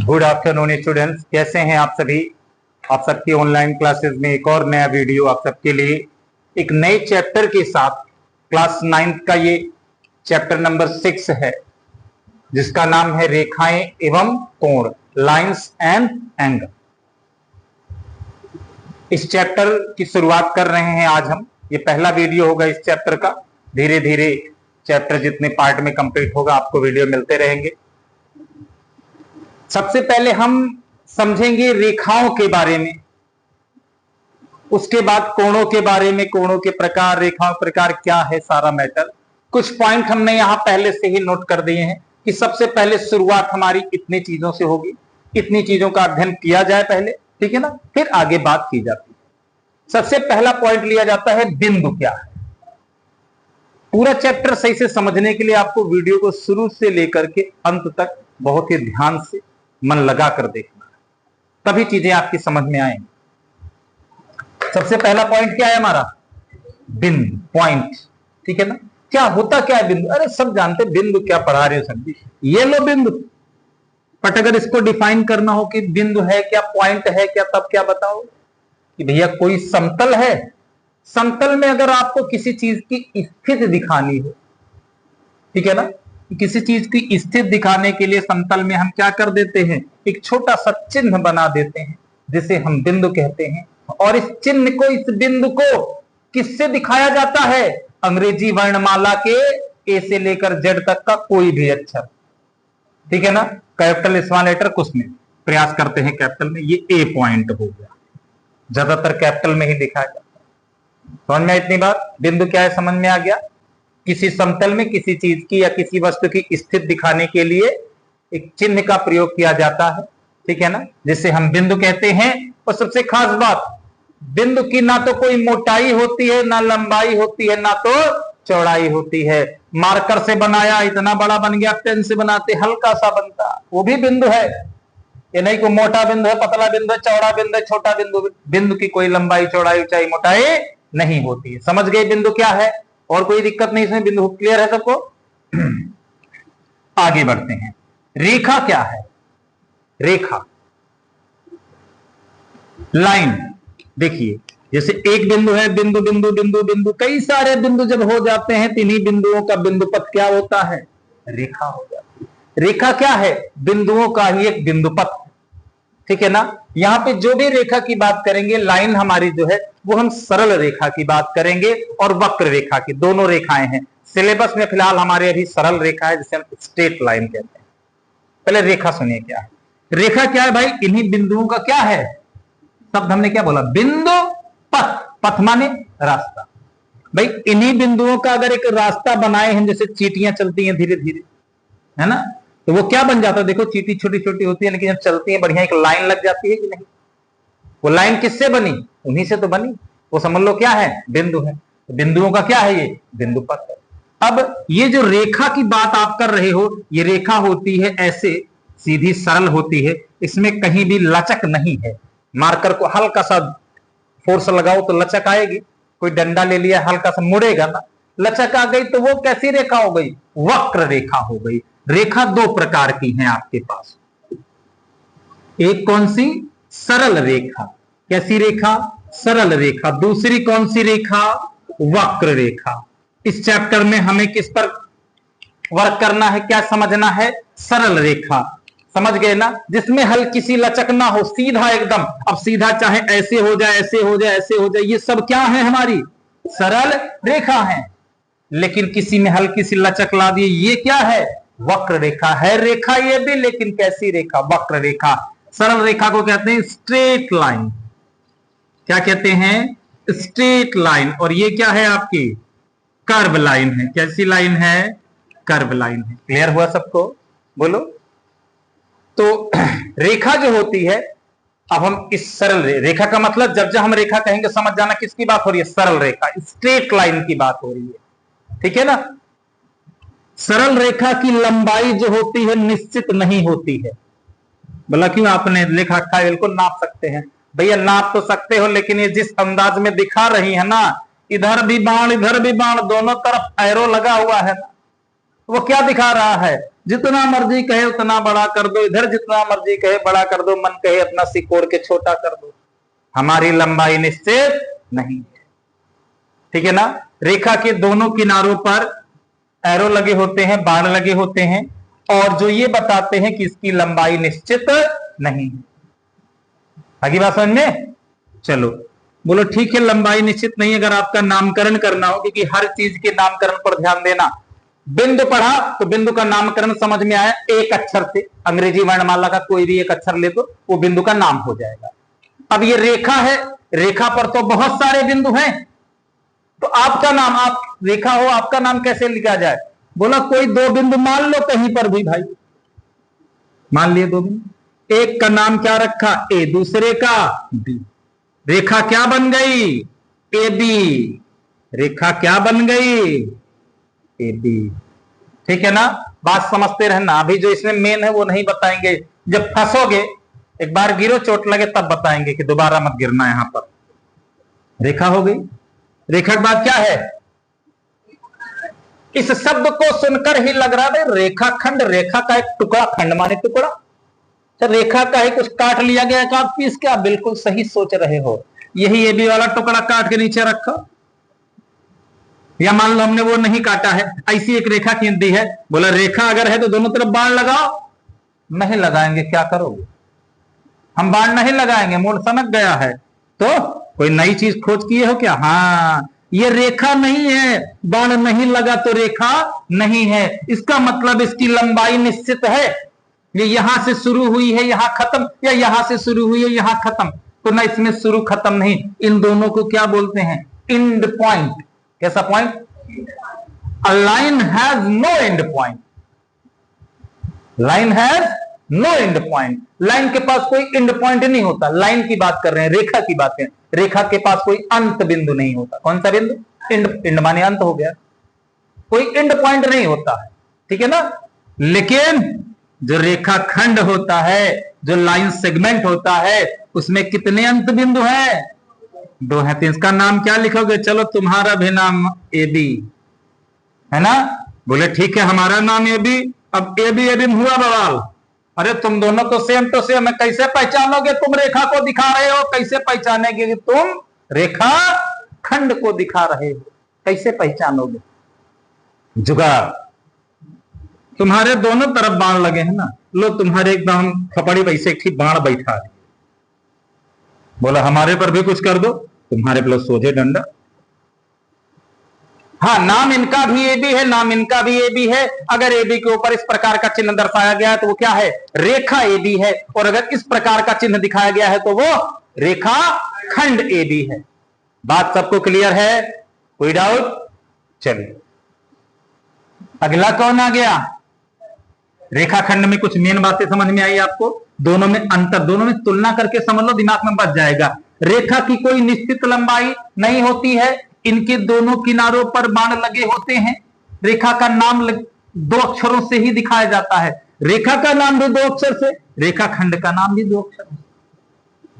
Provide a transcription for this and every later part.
Good afternoon students, कैसे हैं आप सभी। आप सबकी ऑनलाइन क्लासेस में एक और नया वीडियो आप सबके लिए एक नए चैप्टर के साथ क्लास 9th का ये चैप्टर नंबर 6 है, जिसका नाम है रेखाएं एवं कोण, लाइंस एंड एंगल। इस चैप्टर की शुरुआत कर रहे हैं आज हम। ये पहला वीडियो होगा इस चैप्टर का। धीरे धीरे चैप्टर जितने पार्ट में कंप्लीट होगा आपको वीडियो मिलते रहेंगे। सबसे पहले हम समझेंगे रेखाओं के बारे में, उसके बाद कोणों के बारे में, कोणों के प्रकार, रेखाओं प्रकार क्या है, सारा मैटर। कुछ पॉइंट हमने यहां पहले से ही नोट कर दिए हैं कि सबसे पहले शुरुआत हमारी इतनी चीजों से होगी, इतनी चीजों का अध्ययन किया जाए पहले, ठीक है ना, फिर आगे बात की जाती है। सबसे पहला पॉइंट लिया जाता है बिंदु क्या है। पूरा चैप्टर सही से समझने के लिए आपको वीडियो को शुरू से लेकर के अंत तक बहुत ही ध्यान से मन लगा कर देखना है, तभी चीजें आपकी समझ में आएंगी। सबसे पहला पॉइंट क्या है हमारा, बिंदु, पॉइंट, ठीक है ना। क्या होता क्या है बिंदु? अरे सब जानते बिंदु, क्या पढ़ा रहे हो सर जी, ये लो बिंदु। बट अगर इसको डिफाइन करना हो कि बिंदु है क्या, पॉइंट है क्या, तब क्या बताओ कि भैया कोई समतल है। समतल में अगर आपको किसी चीज की स्थिति दिखानी हो, ठीक है ना, किसी चीज की स्थिति दिखाने के लिए समतल में हम क्या कर देते हैं, एक छोटा सा चिन्ह बना देते हैं जिसे हम बिंदु कहते हैं। और इस चिन्ह को, इस बिंदु को किससे दिखाया जाता है? अंग्रेजी वर्णमाला के ए से लेकर जेड तक का कोई भी अक्षर, ठीक है ना। कैपिटल स्मॉल लेटर कुछ नहीं, प्रयास करते हैं कैपिटल में, ये ए पॉइंट हो गया, ज्यादातर कैपिटल में ही दिखाया जाता है। समझ में इतनी बात, बिंदु क्या है समझ में आ गया। किसी समतल में किसी चीज की या किसी वस्तु की स्थिति दिखाने के लिए एक चिन्ह का प्रयोग किया जाता है, ठीक है ना, जिसे हम बिंदु कहते हैं। और सबसे खास बात, बिंदु की ना तो कोई मोटाई होती है, ना लंबाई होती है, ना तो चौड़ाई होती है। मार्कर से बनाया इतना बड़ा बन गया, पेन से बनाते हल्का सा बनता, वो भी बिंदु है। ये नहीं कोई मोटा बिंदु है, पतला बिंदु है, चौड़ा बिंदु है, छोटा बिंदु। बिंदु की कोई लंबाई, चौड़ाई, ऊंचाई, मोटाई नहीं होती है। समझ गए बिंदु क्या है? और कोई दिक्कत नहीं इसमें, बिंदु क्लियर है सबको। आगे बढ़ते हैं। रेखा क्या है? रेखा, लाइन। देखिए जैसे एक बिंदु है, बिंदु बिंदु बिंदु बिंदु, कई सारे बिंदु जब हो जाते हैं तो इन्हीं बिंदुओं का बिंदुपथ क्या होता है? रेखा हो जाती है। रेखा क्या है? बिंदुओं का ही एक बिंदुपथ, ठीक है ना। यहां पे जो भी रेखा की बात करेंगे, लाइन हमारी जो है वो हम सरल रेखा की बात करेंगे और वक्र रेखा की, दोनों रेखाएं हैं। सिलेबस में फिलहाल हमारे अभी सरल रेखा है जिसे हम स्ट्रेट लाइन कहते हैं। पहले रेखा सुनिए क्या है। रेखा क्या है भाई? इन्हीं बिंदुओं का क्या है शब्द, हमने क्या बोला, बिंदु पथ। पथ माने रास्ता। भाई इन्हीं बिंदुओं का अगर एक रास्ता बनाए हैं, जैसे चींटियां चलती हैं धीरे धीरे, है ना, तो वो क्या बन जाता है? देखो चींटी छोटी छोटी होती है, लेकिन जब चलती है बढ़िया एक लाइन लग जाती है कि नहीं। वो लाइन किससे बनी? उन्हीं से तो बनी। वो समझ लो क्या है? बिंदु है। बिंदुओं का क्या है? ये बिंदु पथ है। अब ये जो रेखा की बात आप कर रहे हो, ये रेखा होती है ऐसे सीधी सरल होती है, इसमें कहीं भी लचक नहीं है। मार्कर को हल्का सा फोर्स लगाओ तो लचक आएगी। कोई डंडा ले लिया हल्का सा मुड़ेगा ना, लचक आ गई तो वो कैसी रेखा हो गई? वक्र रेखा हो गई। रेखा दो प्रकार की हैं आपके पास, एक कौन सी? सरल रेखा। कैसी रेखा? सरल रेखा। दूसरी कौन सी रेखा? वक्र रेखा। इस चैप्टर में हमें किस पर वर्क करना है, क्या समझना है? सरल रेखा, समझ गए ना, जिसमें हल्की सी लचक ना हो, सीधा एकदम। अब सीधा चाहे ऐसे हो जाए, ऐसे हो जाए, ऐसे हो जाए, ये सब क्या है? हमारी सरल रेखा है। लेकिन किसी में हल्की सी लचक ला दी, ये क्या है? वक्र रेखा है। रेखा ये भी, लेकिन कैसी रेखा? वक्र रेखा। सरल रेखा को कहते हैं स्ट्रेट लाइन। क्या कहते हैं? Straight line. और ये क्या है आपकी? कर्व लाइन है। कैसी लाइन है? कर्व लाइन है। क्लियर हुआ सबको? बोलो। तो रेखा जो होती है, अब हम इस सरल रेखा का मतलब, जब जब हम रेखा कहेंगे समझ जाना किसकी बात हो रही है? सरल रेखा, स्ट्रेट लाइन की बात हो रही है, ठीक है ना। सरल रेखा की लंबाई जो होती है निश्चित नहीं होती है। बोला क्यों? आपने लिख रखा है, बिल्कुल नाप सकते हैं भैया, नाप तो सकते हो, लेकिन ये जिस अंदाज में दिखा रही है ना, इधर भी बाण इधर भी बाण, दोनों तरफ एरो लगा हुआ है ना, वो क्या दिखा रहा है? जितना मर्जी कहे उतना बड़ा कर दो, इधर जितना मर्जी कहे बड़ा कर दो, मन कहे अपना सिकोड़ के छोटा कर दो, हमारी लंबाई निश्चित नहीं है। ठीक है ना। रेखा के दोनों किनारों पर एरो लगे होते हैं, बाण लगे होते हैं, और जो ये बताते हैं कि इसकी लंबाई निश्चित नहीं है। आगे बात समझ में? चलो बोलो ठीक है, लंबाई निश्चित नहीं। अगर आपका नामकरण करना हो, क्योंकि हर चीज के नामकरण पर ध्यान देना। बिंदु पढ़ा तो बिंदु का नामकरण समझ में आया, एक अक्षर से, अंग्रेजी वर्णमाला का कोई भी एक अक्षर ले दो, वो बिंदु का नाम हो जाएगा। अब ये रेखा है, रेखा पर तो बहुत सारे बिंदु हैं, तो आपका नाम, आप रेखा हो, आपका नाम कैसे लिखा जाए? बोला कोई दो बिंदु मान लो कहीं पर भी भाई, मान लिए दो बिंदु, एक का नाम क्या रखा? ए, दूसरे का बी। रेखा क्या बन गई? A B. रेखा क्या बन गई? A B. ठीक है ना। बात समझते रहना। अभी जो इसमें मेन है वो नहीं बताएंगे, जब फंसोगे, एक बार गिरो चोट लगे तब बताएंगे कि दोबारा मत गिरना। यहां पर रेखा हो गई। रेखा के बाद क्या है? इस शब्द को सुनकर ही लग रहा है रेखाखंड, रेखा का एक टुकड़ा, खंड माने टुकड़ा, तो रेखा का ही कुछ काट लिया गया एक आध पीस। क्या बिल्कुल सही सोच रहे हो। यही ए बी वाला टुकड़ा काट के नीचे रखा, या मान लो हमने वो नहीं काटा है, ऐसी एक रेखा खींच दी है। बोला रेखा अगर है तो दोनों तरफ बाण लगाओ। नहीं लगाएंगे, क्या करोगे? हम बाण नहीं लगाएंगे, मूड सनक गया है। तो कोई नई चीज खोज किए हो क्या? हाँ, ये रेखा नहीं है, बाण नहीं लगा तो रेखा नहीं है। इसका मतलब इसकी लंबाई निश्चित है। ये यहां से शुरू हुई है यहां खत्म, या यहां से शुरू हुई है यहां खत्म, तो ना इसमें शुरू खत्म नहीं। इन दोनों को क्या बोलते हैं? End point. कैसा point? A line has no end point. Line has no end point. Line के पास कोई एंड पॉइंट नहीं होता। लाइन की बात कर रहे हैं, रेखा की बात करें। रेखा के पास कोई अंत बिंदु नहीं होता। कौन सा बिंदु? एंड। एंड माने अंत हो गया, कोई एंड पॉइंट नहीं होता है। ठीक है ना। लेकिन जो रेखा खंड होता है, जो लाइन सेगमेंट होता है, उसमें कितने अंत बिंदु हैं? दो हैं। तो इसका नाम क्या लिखोगे? चलो तुम्हारा भी नाम ए बी है ना। बोले ठीक है, हमारा नाम ए बी। अब ए बी हुआ बवाल। अरे तुम दोनों तो सेम टू सेम है, कैसे पहचानोगे? तुम रेखा को दिखा रहे हो, कैसे पहचानेगे कि तुम रेखा खंड को दिखा रहे हो? कैसे पहचानोगे? जुगाड़। तुम्हारे दोनों तरफ बाण लगे हैं ना, लो तुम्हारे एकदम खपड़ी पैसे ठीक बाण बैठा है। बोला हमारे पर भी कुछ कर दो, तुम्हारे पर सोझे डंडा। हाँ, नाम इनका भी ए बी है, नाम इनका भी ए बी है। अगर ए बी के ऊपर इस प्रकार का चिन्ह दर्शाया गया है तो वो क्या है? रेखा ए बी है। और अगर इस प्रकार का चिन्ह दिखाया गया है तो वो रेखा खंड ए बी है। बात सबको क्लियर है? कोई डाउट? चलिए अगला कौन आ गया? रेखाखंड में कुछ मेन बातें समझ में आई आपको? दोनों में अंतर, दोनों में तुलना करके समझ लो, दिमाग में बच जाएगा। रेखा की कोई निश्चित लंबाई नहीं होती है, इनके दोनों किनारों पर बाण लगे होते हैं। रेखा का नाम दो अक्षरों से ही दिखाया जाता है। रेखा का नाम भी दो अक्षर से, रेखा खंड का नाम भी दो अक्षर से।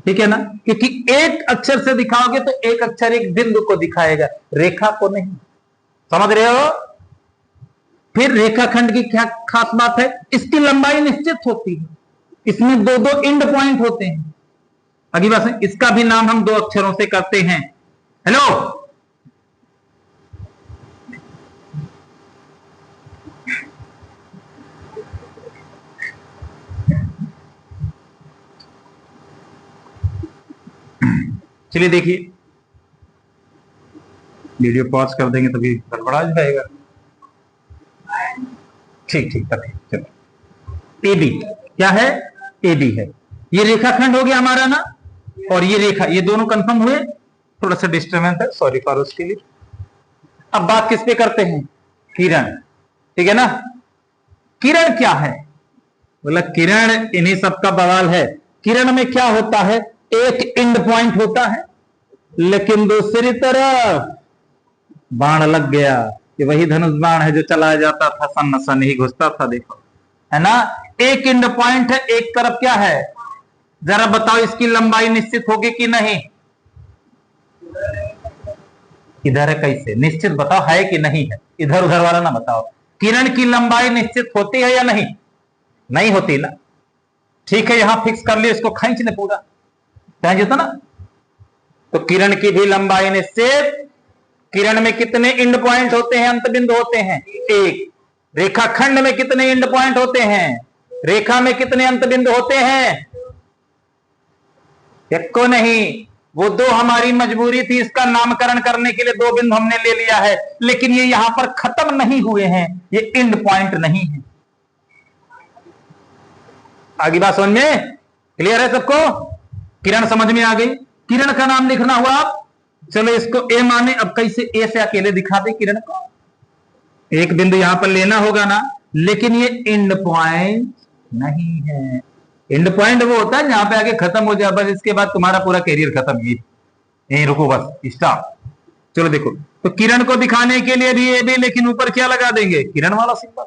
ठीक है ना। क्योंकि एक अक्षर से दिखाओगे तो एक अक्षर एक बिंदु को दिखाएगा, रेखा को नहीं। समझ रहे हो? फिर रेखाखंड की क्या खास बात है? इसकी लंबाई निश्चित होती है, इसमें दो दो एंड पॉइंट होते हैं। अगली बात है, इसका भी नाम हम दो अक्षरों से करते हैं। हेलो, चलिए देखिए, वीडियो पॉज कर देंगे तभी गड़बड़ा जाएगा। ठीक ठीक तभी चलो। ए बी क्या है? ए बी है। ये रेखाखंड हो गया हमारा ना, और ये रेखा, ये दोनों कंफर्म हुए। थोड़ा सा डिस्टर्बेंस है, सॉरी फॉर उसके लिए। अब बात किस पे करते हैं? किरण। ठीक है ना। किरण क्या है? बोला किरण इन्हीं सबका बवाल है। किरण में क्या होता है? एक एंड पॉइंट होता है, लेकिन दूसरी तरफ बाण लग गया। ये वही धनुष बाण है जो चलाया जाता था, सन सन ही घुसता था, देखो है ना। एक एंड पॉइंट है, एक तरफ क्या है? जरा बताओ इसकी लंबाई निश्चित होगी कि नहीं? इधर है, कैसे निश्चित बताओ, है कि नहीं है? इधर उधर वाला ना बताओ। किरण की लंबाई निश्चित होती है या नहीं? नहीं होती ना। ठीक है, यहां फिक्स कर लिया, इसको खींच ले पूरा, तो ना। तो किरण की भी लंबाई निश्चित। किरण में कितने एंड पॉइंट होते हैं, अंत बिंदु होते हैं? एक। रेखाखंड में कितने एंड पॉइंट होते हैं? रेखा में कितने अंत बिंदु होते हैं? एक को नहीं। वो दो हमारी मजबूरी थी, इसका नामकरण करने के लिए दो बिंदु हमने ले लिया है, लेकिन ये यहां पर खत्म नहीं हुए हैं, ये एंड पॉइंट नहीं है। आगे बात समझ में क्लियर है सबको? किरण समझ में आ गई? किरण का नाम लिखना हुआ आप, चलो इसको ए माने। अब कैसे ए से अकेले दिखा दे किरण को? एक बिंदु यहां पर लेना होगा ना, लेकिन ये एंड पॉइंट नहीं है। एंड पॉइंट वो होता है जहां पे आके खत्म हो जाए, बस इसके बाद तुम्हारा पूरा कैरियर खत्म। ये यहीं रुको, बस स्टॉप। चलो देखो, तो किरण को दिखाने के लिए भी ए बी, लेकिन ऊपर क्या लगा देंगे? किरण वाला सिंबल।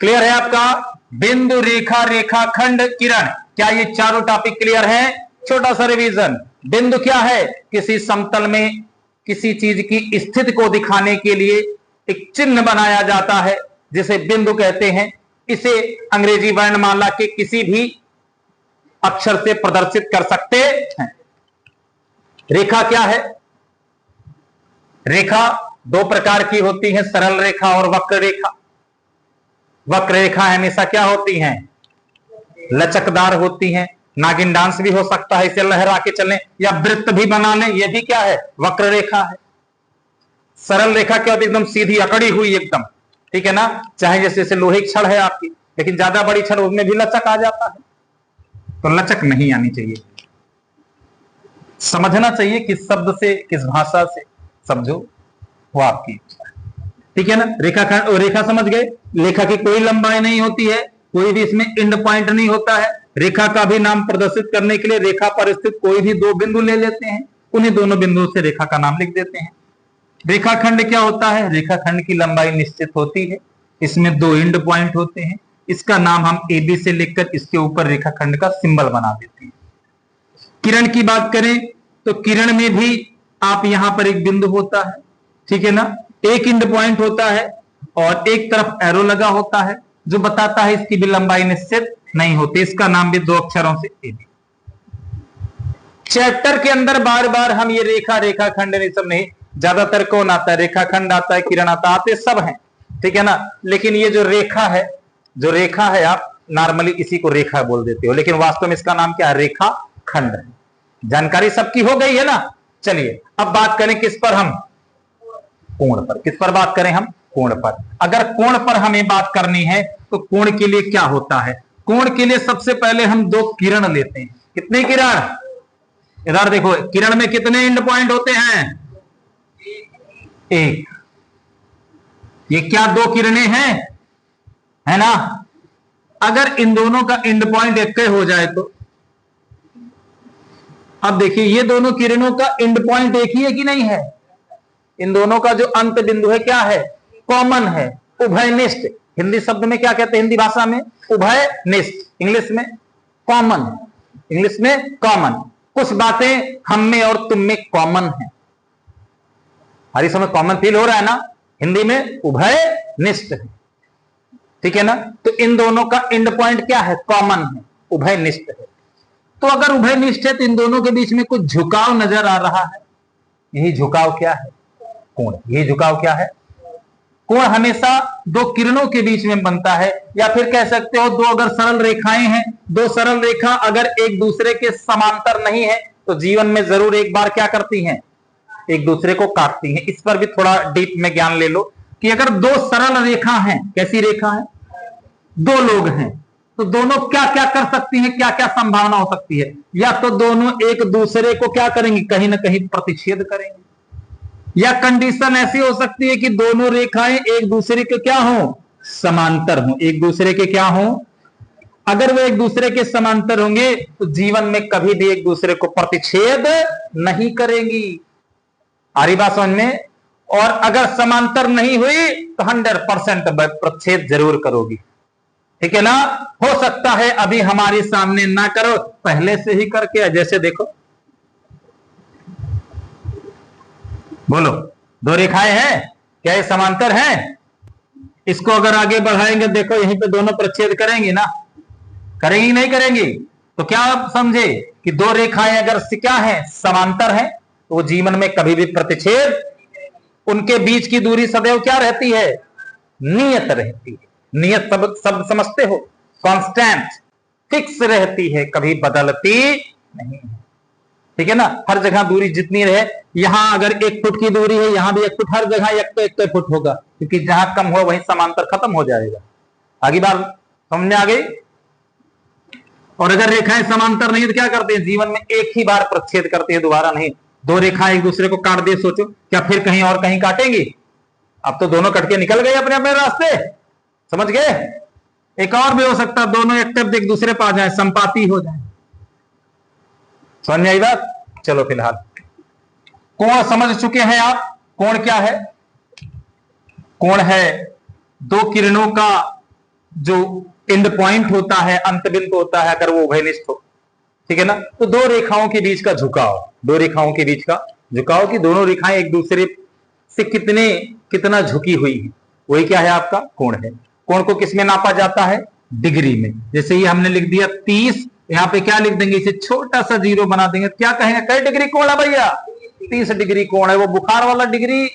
क्लियर है आपका? बिंदु, रेखा, रेखाखंड, किरण, क्या ये चारों टॉपिक क्लियर है? छोटा सा रिवीजन। बिंदु क्या है? किसी समतल में किसी चीज की स्थिति को दिखाने के लिए एक चिन्ह बनाया जाता है, जिसे बिंदु कहते हैं। इसे अंग्रेजी वर्णमाला के किसी भी अक्षर से प्रदर्शित कर सकते हैं। रेखा क्या है? रेखा दो प्रकार की होती है, सरल रेखा और वक्र रेखा। वक्र रेखा हमेशा क्या होती हैं? लचकदार होती हैं। नागिन डांस भी हो सकता है, इसे लहरा के चलें, या वृत्त भी बना लें, यह भी क्या है? वक्र रेखा है। सरल रेखा क्या होती है? एकदम सीधी अकड़ी हुई एकदम, ठीक है ना। चाहे जैसे लोहे की छड़ है आपकी, लेकिन ज्यादा बड़ी छड़, उसमें भी लचक आ जाता है, तो लचक नहीं आनी चाहिए। समझना चाहिए किस शब्द से, किस भाषा से समझो, वो आपकी इच्छा है, ठीक है ना। रेखाखंड, रेखा समझ गए? रेखा की कोई लंबाई नहीं होती है, कोई भी इसमें एंड पॉइंट नहीं होता है। रेखा का भी नाम प्रदर्शित करने के लिए रेखा पर स्थित कोई भी दो बिंदु ले लेते हैं, उन्हीं दोनों बिंदुओं से रेखा का नाम लिख देते हैं। रेखाखंड क्या होता है? रेखाखंड की लंबाई निश्चित होती है, इसमें दो एंड पॉइंट होते हैं, इसका नाम हम ए बी से लिखकर इसके ऊपर रेखाखंड का सिंबल बना देते हैं। किरण की बात करें तो किरण में भी आप यहां पर एक बिंदु होता है, ठीक है ना। एक एंड पॉइंट होता है और एक तरफ एरो लगा होता है, जो बताता है इसकी भी लंबाई निश्चित नहीं होती। इसका नाम भी दो अक्षरों से ए बी। चैप्टर के अंदर बार बार हम ये रेखा, रेखाखंड सब नहीं, ज्यादातर कौन आता है? रेखाखंड आता है, किरण आता है, आते सब हैं, ठीक है ना। लेकिन ये जो रेखा है, जो रेखा है, आप नॉर्मली इसी को रेखा बोल देते हो, लेकिन वास्तव में इसका नाम क्या है? रेखाखंड है। जानकारी सबकी हो गई है ना। चलिए अब बात करें किस पर? हम कोण पर। किस पर बात करें? हम कोण पर। अगर कोण पर हमें बात करनी है तो कोण के लिए क्या होता है? कोण के लिए सबसे पहले हम दो किरण लेते हैं। कितने किरण? इधर देखो, किरण में कितने एंड पॉइंट होते हैं? एक। ये क्या दो किरणें हैं, है ना। अगर इन दोनों का एंड पॉइंट एक हो जाए तो, अब देखिए ये दोनों किरणों का एंड पॉइंट एक ही है कि नहीं है? इन दोनों का जो अंत बिंदु है क्या है? कॉमन है, उभयनिष्ठ। हिंदी शब्द में क्या कहते हैं? हिंदी भाषा में उभयनिष्ठ, इंग्लिश में कॉमन। इंग्लिश में कॉमन। कुछ बातें हम में और तुम में कॉमन है। हर समय कॉमन फील हो रहा है ना। हिंदी में उभयनिष्ठ है, ठीक है ना। तो इन दोनों का एंड पॉइंट क्या है? कॉमन है, उभयनिष्ठ है। तो अगर उभयनिष्ठ है तो इन दोनों के बीच में कुछ झुकाव नजर आ रहा है। यही झुकाव क्या है? कोण। यही झुकाव क्या है? कोण हमेशा दो किरणों के बीच में बनता है, या फिर कह सकते हो दो अगर सरल रेखाएं हैं, दो सरल रेखा अगर एक दूसरे के समांतर नहीं है तो जीवन में जरूर एक बार क्या करती हैं? एक दूसरे को काटती हैं। इस पर भी थोड़ा डीप में ज्ञान ले लो कि अगर दो सरल रेखा हैं, कैसी रेखा है? दो लोग हैं, तो दोनों क्या क्या कर सकती हैं, क्या क्या संभावना हो सकती है? या तो दोनों एक दूसरे को क्या करेंगे? कहीं ना कहीं प्रतिच्छेद करेंगे, या कंडीशन ऐसी हो सकती है कि दोनों रेखाएं एक दूसरे के क्या हो? समांतर हो। एक दूसरे के क्या हो? अगर वो एक दूसरे के समांतर होंगे तो जीवन में कभी भी एक दूसरे को प्रतिच्छेद नहीं करेंगी। आ रही बात समझ में? और अगर समांतर नहीं हुई तो 100% प्रतिच्छेद जरूर करोगी, ठीक है ना। हो सकता है अभी हमारे सामने ना करो, पहले से ही करके, जैसे देखो, बोलो, दो रेखाएं हैं, क्या ये समांतर हैं? इसको अगर आगे बढ़ाएंगे, देखो यहीं पे दोनों प्रच्छेद करेंगी ना, करेंगी नहीं करेंगी? तो क्या आप समझे कि दो रेखाएं अगर क्या है, समांतर है, तो वो जीवन में कभी भी प्रतिच्छेद, उनके बीच की दूरी सदैव क्या रहती है, नियत रहती है। नियत शब्द समझते हो, कांस्टेंट, फिक्स रहती है, कभी बदलती नहीं है। ठीक है ना, हर जगह दूरी जितनी रहे, यहां अगर 1 फुट की दूरी है, यहां भी 1 फुट, हर जगह 1 फुट होगा, क्योंकि जहां कम हो वहीं समांतर खत्म हो जाएगा। आगे बात समझ में आ गई? और अगर रेखाएं समांतर नहीं तो क्या करते हैं, जीवन में एक ही बार प्रच्छेद करते हैं, दोबारा नहीं। दो रेखाएं एक दूसरे को काट दे, सोचो क्या फिर कहीं और कहीं काटेंगी? अब तो दोनों कट के निकल गए अपने अपने रास्ते, समझ गए? एक और भी हो सकता, दोनों एक दूसरे पर आ जाए, संपाती हो जाए। समझ में आई बात? चलो फिलहाल कोण समझ चुके हैं आप। कोण क्या है? कोण है दो किरणों का जो एंड पॉइंट होता है, अंत बिंदु होता है, अगर वो उभयनिष्ठ हो, ठीक है ना, तो दो रेखाओं के बीच का झुकाव, दो रेखाओं के बीच का झुकाव की दोनों रेखाएं एक दूसरे से कितना झुकी हुई है, वही क्या है, आपका कोण है। कोण को किसमें नापा जाता है? डिग्री में। जैसे ये हमने लिख दिया 30, यहां पे क्या लिख देंगे, इसे छोटा सा 0 बना देंगे, क्या कहेंगे, कई डिग्री कोण है भैया? 30 डिग्री कोण है। वो बुखार वाला डिग्री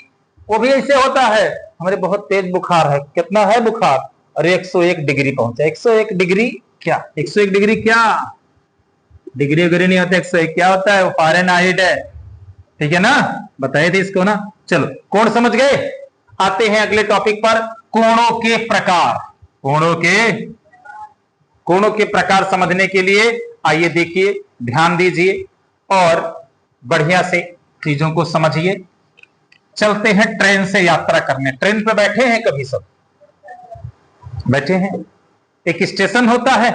वो भी ऐसे होता है, हमारे बहुत तेज बुखार है, कितना है बुखार, अरे 101 डिग्री पहुंचा। 101 डिग्री क्या? 101 डिग्री क्या? डिग्री वगैरह नहीं होता, 101 क्या होता है? वो फ़ारेनहाइट है, ठीक है ना, बताए थे इसको ना। चलो कोण समझ गए, आते हैं अगले टॉपिक पर, कोणों के प्रकार। कोणों के प्रकार समझने के लिए आइए देखिए, ध्यान दीजिए और बढ़िया से चीजों को समझिए। चलते हैं ट्रेन से यात्रा करने। ट्रेन पे बैठे हैं कभी? सब बैठे हैं। एक स्टेशन होता है,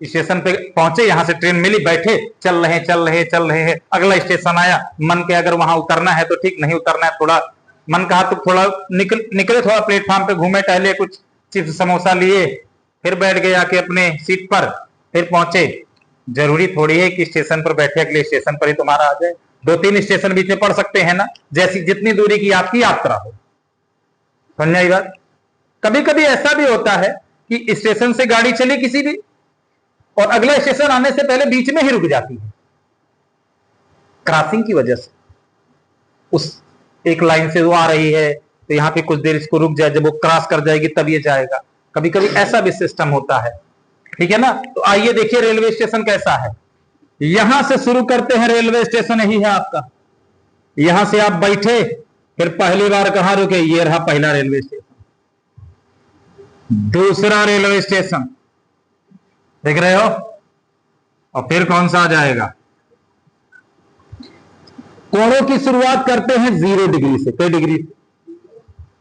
स्टेशन पे पहुंचे, यहां से ट्रेन मिली, बैठे, चल रहे हैं, अगला स्टेशन आया, मन के अगर वहां उतरना है तो ठीक, नहीं उतरना है, थोड़ा मन कहा तो थोड़ा निकले, थोड़ा प्लेटफॉर्म पे घूमे टहले, कुछ चिप्स समोसा लिए, फिर बैठ गए आके अपने सीट पर, फिर पहुंचे। जरूरी थोड़ी है कि स्टेशन पर बैठे अगले स्टेशन पर ही तुम्हारा आ जाए, 2-3 स्टेशन बीच में पड़ सकते हैं ना, जैसी जितनी दूरी की आपकी यात्रा हो। समझ आई बात? कभी कभी ऐसा भी होता है कि स्टेशन से गाड़ी चली किसी भी, और अगला स्टेशन आने से पहले बीच में ही रुक जाती है, क्रॉसिंग की वजह से। उस एक लाइन से वो आ रही है तो यहां पे कुछ देर इसको रुक जाए, जब वो क्रॉस कर जाएगी तब ये जाएगा। कभी कभी ऐसा भी सिस्टम होता है, ठीक है ना। तो आइए देखिए रेलवे स्टेशन कैसा है। यहां से शुरू करते हैं, रेलवे स्टेशन यही है आपका। यहां से आप बैठे, फिर पहली बार कहां रुके, ये रहा पहला रेलवे स्टेशन। दूसरा रेलवे स्टेशन देख रहे हो, और फिर कौन सा आ जाएगा? कोणों की शुरुआत करते हैं 0 डिग्री से। कई डिग्री से?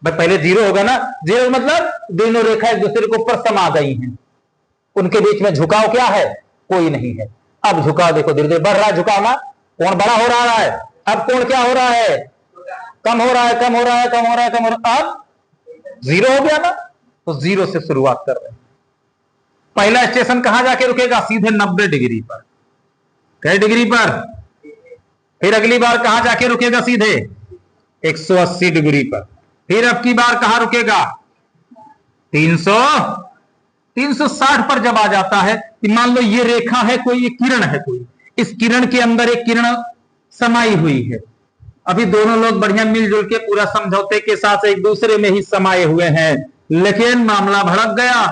पहले 0 होगा ना, 0 मतलब दोनों रेखा एक दूसरे के ऊपर समा गई हैं, उनके बीच में झुकाव क्या है? कोई नहीं है। अब झुकाव देखो धीरे धीरे बढ़ रहा है, झुकाव ना, कोण बड़ा हो रहा है। अब कोण क्या हो रहा है? कम हो रहा है, कम हो रहा है, कम हो रहा है, कम हो रहा है। अब 0 हो गया ना, तो 0 से शुरुआत कर रहे हैं। पहला स्टेशन कहां जाके रुकेगा? सीधे 90 डिग्री पर। कई डिग्री पर? फिर अगली बार कहां जाके रुकेगा? सीधे 180 डिग्री पर। फिर अब की बार कहां रुकेगा? 360 पर जब आ जाता है कि मान लो ये रेखा है कोई, ये किरण है कोई, इस किरण के अंदर एक किरण समाई हुई है। अभी दोनों लोग बढ़िया मिलजुल के पूरा समझौते के साथ एक दूसरे में ही समाये हुए हैं, लेकिन मामला भड़क गया,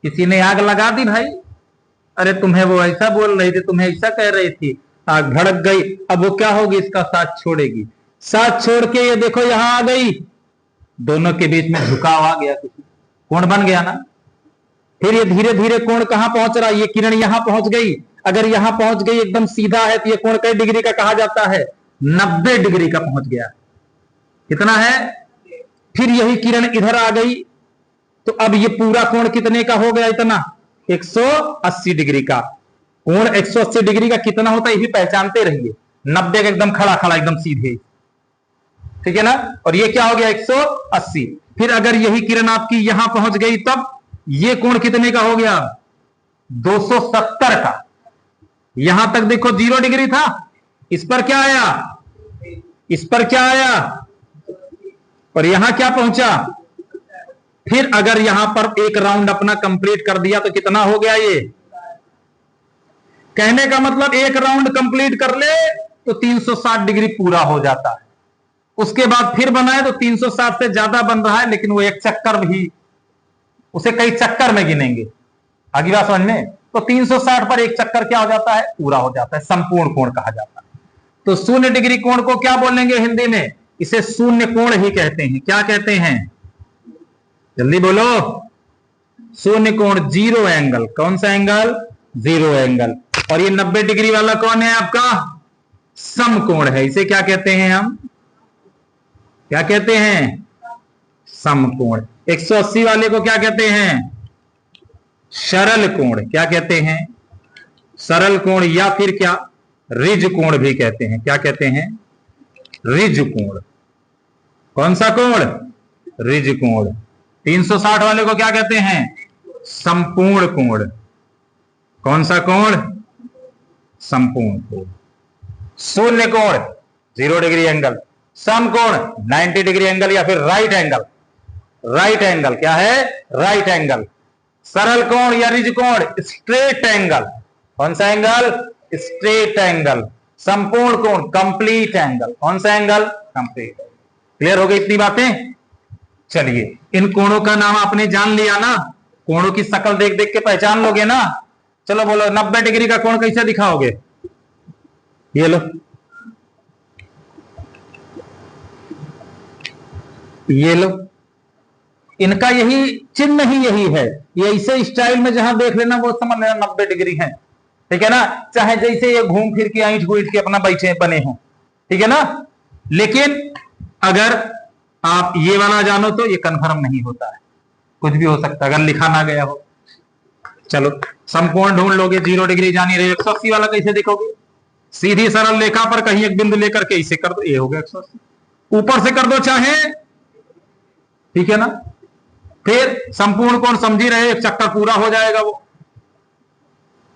किसी ने आग लगा दी भाई। अरे तुम्हें वो ऐसा बोल रही थी, तुम्हें ऐसा कह रही थी, आग भड़क गई। अब वो क्या होगी? इसका साथ छोड़ेगी। साथ छोड़ के ये देखो यहां आ गई, दोनों के बीच में झुकाव आ गया, कोण बन गया ना। फिर ये धीरे धीरे कोण कहां पहुंच रहा है? ये किरण यहां पहुंच गई। अगर यहां पहुंच गई एकदम सीधा है तो ये कोण कई डिग्री का कहा जाता है? 90 डिग्री का पहुंच गया। कितना है? फिर यही किरण इधर आ गई, तो अब ये पूरा कोण कितने का हो गया? इतना 180 डिग्री का। कोण 180 डिग्री का कितना होता है ये भी पहचानते रहिए। 90 का एकदम खड़ा खड़ा, एकदम सीधे, ठीक है ना। और ये क्या हो गया? 180। फिर अगर यही किरण आपकी यहां पहुंच गई, तब ये कोण कितने का हो गया? 270 का। यहां तक देखो 0 डिग्री था, इस पर क्या आया? इस पर क्या आया? और यहां क्या पहुंचा? फिर अगर यहां पर एक राउंड अपना कंप्लीट कर दिया तो कितना हो गया ये? कहने का मतलब एक राउंड कंप्लीट कर ले तो 360 डिग्री पूरा हो जाता है। उसके बाद फिर बनाए तो 360 से ज्यादा बन रहा है, लेकिन वो एक चक्कर भी, उसे कई चक्कर में गिनेंगे। आगे बात समझ में? तो 360 पर एक चक्कर क्या हो जाता है? पूरा हो जाता है, संपूर्ण कोण कहा जाता है। तो 0 डिग्री कोण को क्या बोलेंगे हिंदी में? इसे शून्य कोण ही कहते हैं। क्या कहते हैं? जल्दी बोलो। शून्य कोण, जीरो एंगल। कौन सा एंगल? Zero angle. और ये 90 डिग्री वाला कौन है आपका? समकोण है। इसे क्या कहते हैं हम? क्या कहते हैं? समकोण। 180 वाले को क्या कहते हैं? सरल कोण। क्या कहते हैं? सरल कोण, या फिर क्या रिज कोण भी कहते हैं। क्या कहते हैं? रिज कोण। कौन सा कोण? रिज कोण। 360 वाले को क्या कहते हैं? संपूर्ण कोण। कौन सा कोण? संपूर्ण कोण। शून्य कोण 0 डिग्री एंगल, समकोण 90 डिग्री एंगल या फिर राइट एंगल। राइट एंगल क्या है? Right angle. सरल कोण या रिज कोण स्ट्रेट एंगल। कौन सा एंगल? Straight angle. संपूर्ण कोण कंप्लीट एंगल। कौन सा एंगल? कंप्लीट। क्लियर हो गई इतनी बातें? चलिए, इन कोणों का नाम आपने जान लिया ना? कोणों की शक्ल देख देख के पहचान लोगे ना? चलो बोलो, 90 डिग्री का कोण कैसे दिखाओगे? ये लो, ये लो, इनका यही चिन्ह ही यही है। ये ऐसे स्टाइल में जहां देख लेना वो समझ लेना 90 डिग्री है। ठीक है ना? चाहे जैसे ये घूम फिर के ऐंठ गुइठ के अपना बैठे बने हो, ठीक है ना? लेकिन अगर आप ये वाला जानो तो ये कंफर्म नहीं होता है, कुछ भी हो सकता है अगर लिखा ना गया हो। चलो, समकोण ढूंढ लोगे, 0 डिग्री जानी रही। 180 वाला कैसे देखोगे? सीधी सरल रेखा पर कहीं एक बिंदु लेकर के इसे कर दो, ये हो गया 180। ऊपर से कर दो चाहे, ठीक है ना? फिर संपूर्ण कोण समझी रहे, एक चक्कर पूरा हो जाएगा। वो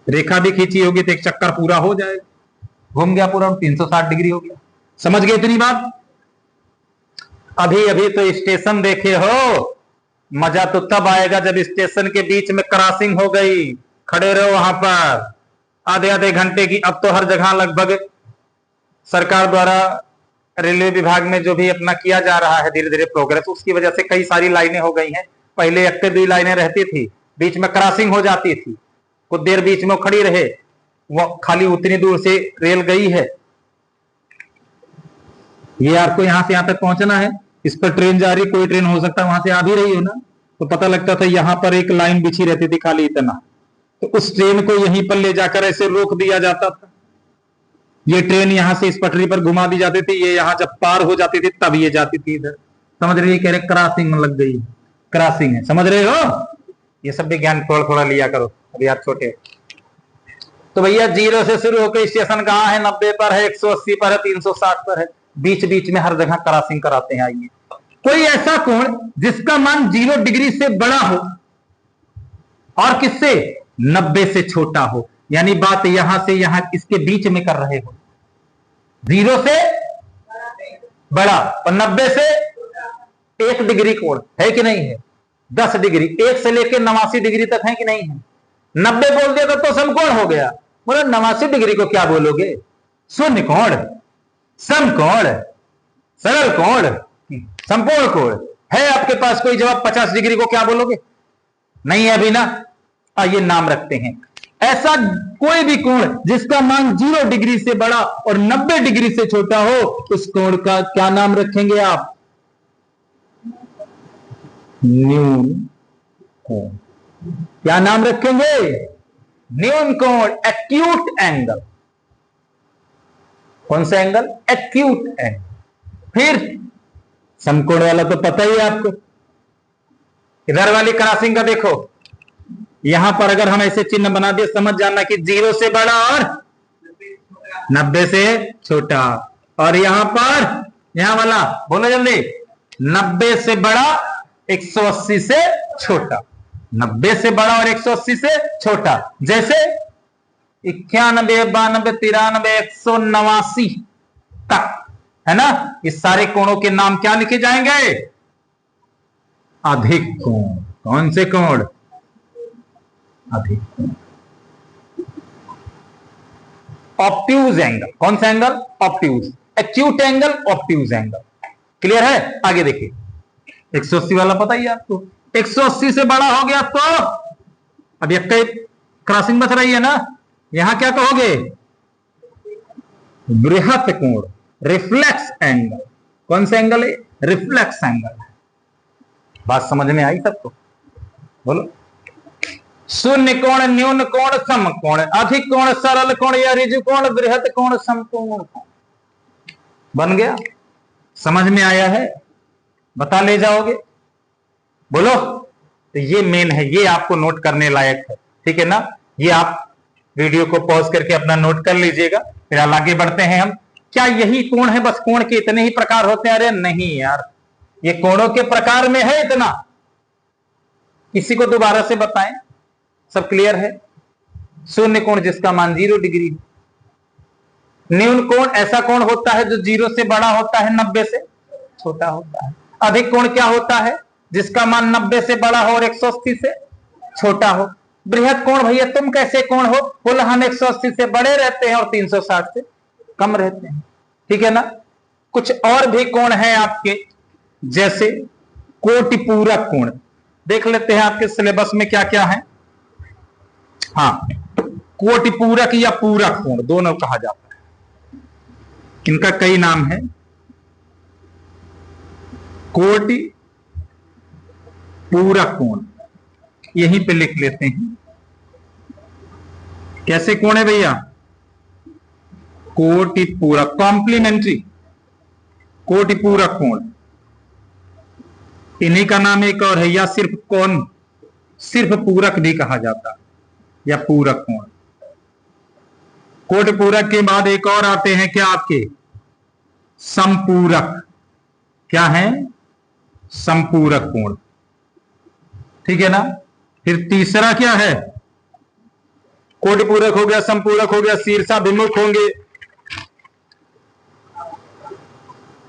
रेखा भी खींची होगी तो एक चक्कर पूरा हो जाएगा, घूम गया पूरा, 360 डिग्री हो गया। समझ गए इतनी बात? अभी अभी तो स्टेशन देखे हो, मजा तो तब आएगा जब स्टेशन के बीच में क्रॉसिंग हो गई। खड़े रहो वहां पर आधे आधे घंटे की। अब तो हर जगह लगभग सरकार द्वारा, रेलवे विभाग में जो भी अपना किया जा रहा है धीरे धीरे प्रोग्रेस, उसकी वजह से कई सारी लाइनें हो गई हैं। पहले 1-2 लाइनें रहती थी, बीच में क्रॉसिंग हो जाती थी, कुछ देर बीच में खड़ी रहे, वो खाली उतनी दूर से रेल गई है। ये आपको यहां से यहां तक पहुंचना है, इस पर ट्रेन जा रही, कोई ट्रेन हो सकता है वहां से आ भी रही हो ना, तो पता लगता था यहां पर एक लाइन बिछी रहती थी खाली इतना, तो उस ट्रेन को यहीं पर ले जाकर ऐसे रोक दिया जाता था। ये ट्रेन यहां से इस पटरी पर घुमा दी जाती थी, ये यहां जब पार हो जाती थी तब ये जाती थी इधर। समझ रहे? कह रहे क्रॉसिंग लग गई, क्रॉसिंग है, समझ रहे हो? ये सब भी ज्ञान थोड़ा थोड़ा लिया करो, अभी आप छोटे। तो भैया 0 से शुरू होकर स्टेशन कहाँ है? 90 पर है, 180 पर है, 360 पर है, बीच बीच में हर जगह क्रॉसिंग कराते हैं। आइए, कोई ऐसा कोण जिसका मान 0 डिग्री से बड़ा हो और किससे? 90 से छोटा हो, यानी बात यहां से यहां इसके बीच में कर रहे हो। 0 से बड़ा और 90 से 1 डिग्री कोण है कि नहीं है? 10 डिग्री, 1 से लेकर 89 डिग्री तक है कि नहीं है? 90 बोल दिया तो समकोण हो गया। बोलो 89 डिग्री को क्या बोलोगे? शून्य कोण, समकोण, सरल कोण, संपूर्ण कोण। है आपके पास कोई जवाब? 50 डिग्री को क्या बोलोगे? नहीं है अभी ना? आइए नाम रखते हैं। ऐसा कोई भी कोण जिसका मान 0 डिग्री से बड़ा और 90 डिग्री से छोटा हो, उस कोण का क्या नाम रखेंगे आप? न्यून कोण। क्या नाम रखेंगे? न्यून कोण, एक्यूट एंगल। कौन सा एंगल? Acute angle. फिर समकोण वाला तो पता ही है आपको। इधर वाली क्रॉसिंग का देखो, यहां पर अगर हम ऐसे चिन्ह बना दिए, समझ जाना कि 0 से बड़ा और 90 से छोटा। और यहां पर, यहां वाला बोलो जल्दी, 90 से बड़ा 180 से छोटा। 90 से बड़ा और 180 से छोटा। जैसे 91, 92, 93, 189 तक, है ना? इस सारे कोणों के नाम क्या लिखे जाएंगे? अधिक कोण। कौन से कोण? अधिक कोण। Obtuse angle. कौन सा angle? Obtuse. Acute angle, obtuse angle. Clear है? आगे देखिए 180 वाला पता ही आपको। 180 से बड़ा हो गया तो अब एक क्रॉसिंग बच रही है ना, यहां क्या कहोगे? बृहत कोण, रिफ्लेक्स एंगल। कौन सा एंगल है? Reflex angle. बात समझ में आई सबको? बोलो। शून्य कोण, न्यून कोण, सम कोण, अधिक कोण, सरल कोण या ऋजु कोण, बृहत कोण, समकोण कोण। बन गया? समझ में आया है? बता ले जाओगे? बोलो। तो ये मेन है, ये आपको नोट करने लायक है, ठीक है ना? ये आप वीडियो को पॉज करके अपना नोट कर लीजिएगा। फिर आगे बढ़ते हैं हम। क्या यही कोण है? बस कोण के इतने ही प्रकार होते हैं? अरे नहीं यार, ये कोणों के प्रकार में है इतना। किसी को दोबारा से बताएं। सब क्लियर है? शून्य कोण जिसका मान 0 डिग्री। न्यून कोण ऐसा कोण होता है जो 0 से बड़ा होता है, 90 से छोटा होता है। अधिक कोण क्या होता है? जिसका मान 90 से बड़ा हो और 180 से छोटा हो। बृहत कोण भैया तुम कैसे कोण हो? बोला हम 180 से बड़े रहते हैं और 360 से कम रहते हैं, ठीक है ना? कुछ और भी कोण है आपके, जैसे कोटिपूरक कोण। देख लेते हैं आपके सिलेबस में क्या क्या है। हाँ, कोटिपूरक या पूरक कोण दोनों कहा जाता है। इनका कई नाम है। कोटि पूरक कोण यहीं पे लिख लेते हैं। कैसे कोण है भैया? कोटि पूरक, कॉम्प्लीमेंट्री कोटि पूरक कोण। इन्हीं का नाम एक और है, या सिर्फ कोण, सिर्फ पूरक भी कहा जाता है, या पूरक कोण। कोटि पूरक के बाद एक और आते हैं क्या आपके? संपूरक। क्या है? संपूरक कोण, ठीक है ना? फिर तीसरा क्या है? कोटिपूरक हो गया, संपूरक हो गया, शीर्षाभिमुख होंगे,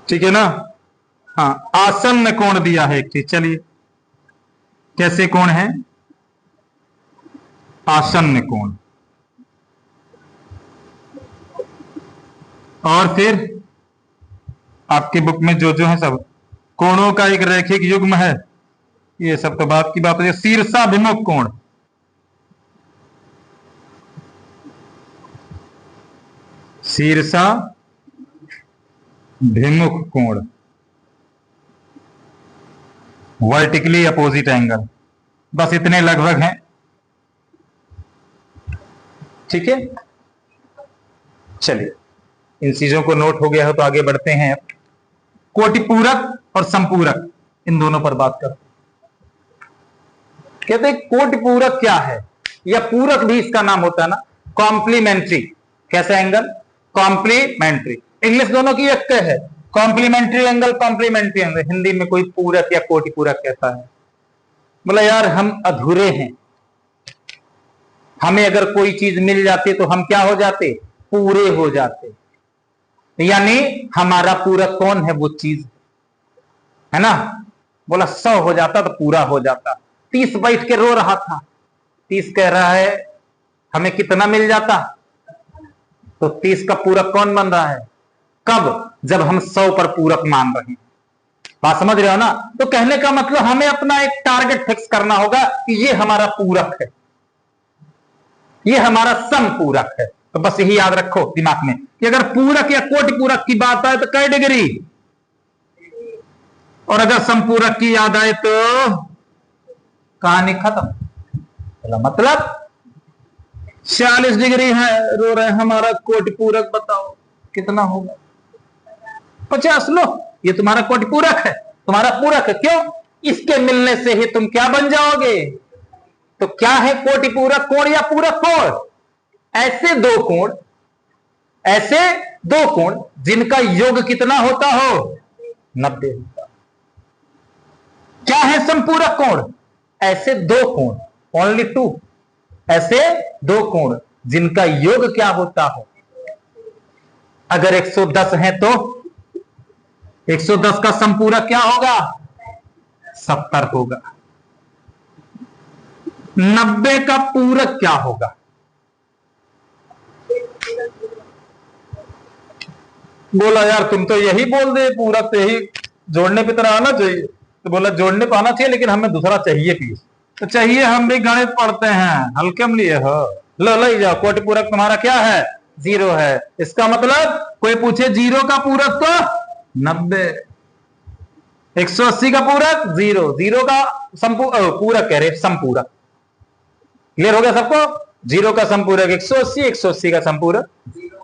ठीक है ना? हाँ, आसन्न कोण दिया है एक चीज। चलिए कैसे कोण है? आसन्न कोण। और फिर आपकी बुक में जो जो है सब कोणों का एक रैखिक युग्म है, ये सब तो बात की बात है। शीर्षाभिमुख कोण, शीर्षाभिमुख कोण, वर्टिकली अपोजिट एंगल। बस इतने लगभग हैं, ठीक है? चलिए इन चीजों को नोट हो गया है तो आगे बढ़ते हैं। कोटिपूरक और संपूरक, इन दोनों पर बात करते हैं। कहते हैं कोटिपूरक क्या है, या पूरक भी इसका नाम होता है ना, कॉम्प्लीमेंट्री। कैसा एंगल? कॉम्प्लीमेंट्री। इंग्लिश दोनों की एक है, complementary angle, complementary angle. Hindi में कोई पूरक या कोटिपूरक कहता है, बोला यार हम अधूरे हैं, हमें अगर कोई चीज मिल जाती तो हम क्या हो जाते? पूरे हो जाते। यानी हमारा पूरक कौन है? वो चीज है ना। बोला 100 हो जाता तो पूरा हो जाता। 30 बैठ के रो रहा था, 30 कह रहा है हमें कितना मिल जाता, तो 30 का पूरक कौन बन रहा है? कब? जब हम 100 पर पूरक मान रहे हैं। बात समझ रहे हो ना? तो कहने का मतलब हमें अपना एक टारगेट फिक्स करना होगा कि ये हमारा पूरक है, ये हमारा सम पूरक है। तो बस यही याद रखो दिमाग में कि अगर पूरक या कोटिपूरक की बात आए तो कै डिग्री, और अगर समपूरक की याद आए तो कहानी खत्म। मतलब 46 डिग्री है, रो रहे हमारा कोटिपूरक बताओ कितना होगा? 50 लो, ये तुम्हारा कोटिपूरक है, तुम्हारा पूरक है। क्यों? इसके मिलने से ही तुम क्या बन जाओगे। तो क्या है कोटिपूरक कोण या पूरक कोण? ऐसे दो कोण जिनका योग कितना होता हो? 90 होता। क्या है संपूरक कोण? ऐसे दो कोण, ओनली 2, ऐसे दो कोण जिनका योग क्या होता हो? अगर 110 है तो 110 का संपूरक क्या होगा? 70 होगा। 90 का पूरक क्या होगा? बोला यार तुम तो यही बोल दे, पूरक तो यही जोड़ने पे तरह आना चाहिए। तो बोला जोड़ने पे आना चाहिए लेकिन हमें दूसरा चाहिए पीस। तो चाहिए, हम भी गणित पढ़ते हैं, हल्के में लिए हो। लो ले जाओ, कोटि पूरक तुम्हारा क्या है? 0 है। इसका मतलब कोई पूछे 0 का पूरक तो 90, 180 का पूरक 0, 0 का पूरक कह रहे संपूरक। क्लियर हो गया सबको? 0 का संपूरक 180, 180 का संपूरक 0।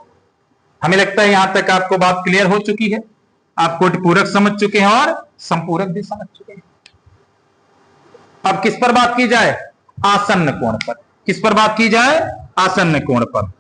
हमें लगता है यहां तक आपको बात क्लियर हो चुकी है। आप कोटि पूरक समझ चुके हैं और संपूरक भी समझ चुके हैं। अब किस पर बात की जाए? आसन्न कोण पर। किस पर बात की जाए? आसन्न कोण पर।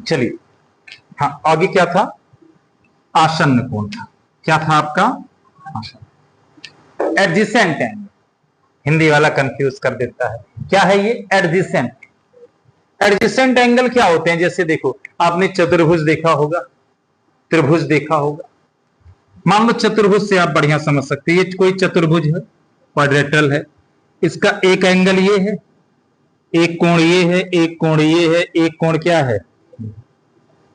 चलिए, हाँ आगे क्या था? आसन्न कोण था। क्या था आपका? आसन्न। एडजेसेंट एंगल, हिंदी वाला कंफ्यूज कर देता है। क्या है ये? एडजेसेंट। एडजेसेंट एंगल क्या होते हैं? जैसे देखो, आपने चतुर्भुज देखा होगा, त्रिभुज देखा होगा। मान लो चतुर्भुज से आप बढ़िया समझ सकते हैं। ये कोई चतुर्भुज है, क्वाड्रेटल है। इसका एक एंगल ये है, एक कोण ये है, एक कोण ये है, एक कोण क्या है?